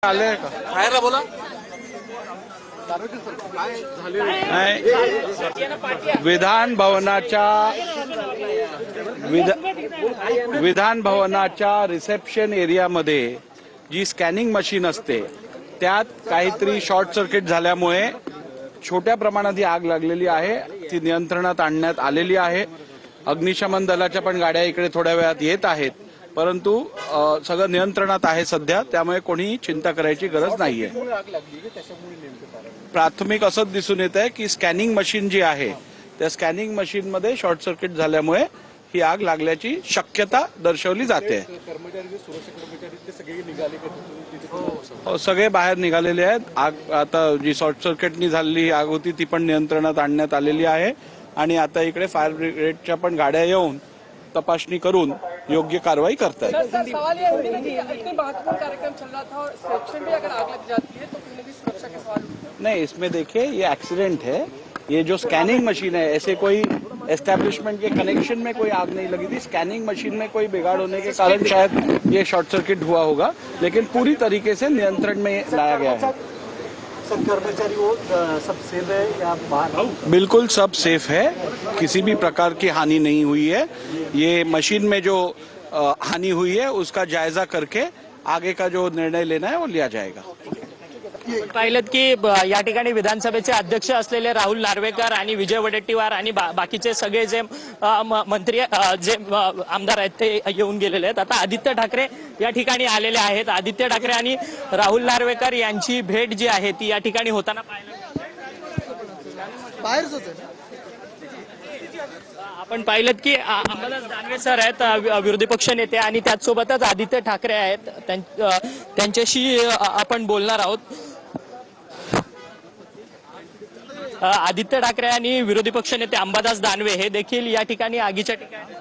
आले का बाहेरला बोला. विधान भवनाच्या रिसेप्शन एरियामध्ये जी स्कॅनिंग मशीन असते त्यात काहीतरी शॉर्ट सर्किट झाल्यामुळे छोट्या प्रमाणात ही आग लागलेली आहे. ती नियंत्रणात आणण्यात आलेली आहे. अग्निशमन दलाच्या पण गाड्या इकडे थोड्या वेळात येत आहेत, परंतु सगळं नियंत्रणात आहे सध्या, त्यामुळे कोणीही चिंता करायची गरज नाहीये. प्राथमिक असंच दिसून येत आहे की स्कॅनिंग मशीन जी आहे त्या स्कॅनिंग मशीन मध्ये शॉर्ट सर्किट झाल्यामुळे ही आग लागल्याची शक्यता दर्शवली जाते. सगळे बाहेर निघालेले आहेत. आग आता जी शॉर्ट सर्किटनी झालेली आग होती ती पण नियंत्रणात आणण्यात आलेली आहे आणि आता इकडे फायर ब्रिगेडच्या पण गाड्या येऊन तपासणी करून योग्य कारवाई करतात. सवाल ये है कि इतनी महत्वपूर्ण कार्यक्रम चल रहा था और सेक्शन भी अगर आग लग जाती है तो कहीं भी सुरक्षा के सवाल नहीं, इसमें देखिए ये एक्सीडेंट है. ये जो स्कैनिंग मशीन है, ऐसे कोई एस्टेब्लिशमेंट के कनेक्शन में कोई आग नहीं लगी थी. स्कैनिंग मशीन में कोई बिगाड़ होने के कारण शायद ये शॉर्ट सर्किट हुआ होगा, लेकिन पूरी तरीके से नियंत्रण में लाया गया है. कर्मचारी वो सब सेफ है या बाहर? बिल्कुल सब सेफ है, किसी भी प्रकार की हानि नहीं हुई है. ये मशीन में जो हानि हुई है उसका जायजा करके आगे का जो निर्णय लेना है वो लिया जाएगा. पाहिलं की या ठिकाणी विधानसभेचे अध्यक्ष असलेले राहुल नार्वेकर आणि विजय वडेट्टीवार आणि बाकीचे सगळे जे मंत्री जे आमदार आहेत ते येऊन गेलेले आहेत. आता आदित्य ठाकरे या ठिकाणी आलेले आहेत. आदित्य ठाकरे आणि राहुल नार्वेकर यांची भेट जी आहे ती या ठिकाणी होताना पाहायला आपण पाहिलं की अंबादास दानवे सर आहेत विरोधी पक्ष नेते आणि त्याचसोबतच आदित्य ठाकरे आहेत. त्यांच्याशी आपण बोलणार आहोत. आदित्य ठाकरे आणि विरोधी पक्ष नेते अंबादास दानवे हे देखील या ठिकाणी आगीच्या ठिकाणी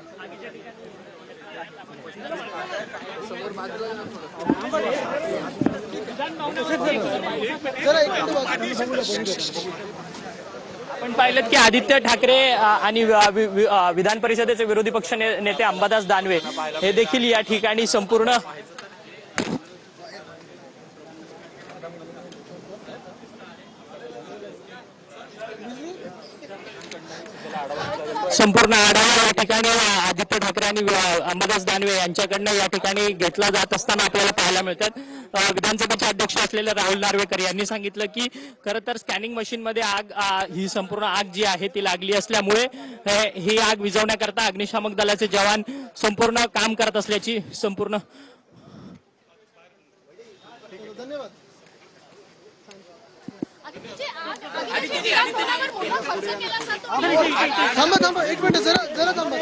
आपण पाहिलं की आदित्य ठाकरे आणि विधान परिषदेचे विरोधी पक्ष नेते अंबादास दानवे हे देखील या ठिकाणी संपूर्ण आढावा या ठिकाणी आदित्य ठाकरे आणि अंबादास दानवे यांच्याकडनं या ठिकाणी घेतला जात असताना आपल्याला पाहायला मिळतात. विधानसभेचे अध्यक्ष असलेले राहुल नार्वेकर यांनी सांगितलं की खरं तर स्कॅनिंग मशीन मध्ये आग ही संपूर्ण आग जी आहे ती लागली असल्यामुळे ही आग विझवण्याकरता अग्निशामक दलाचे जवान संपूर्ण काम करत असल्याची संपूर्ण धन्यवाद. थांबा एक मिनिट जरा थांबा.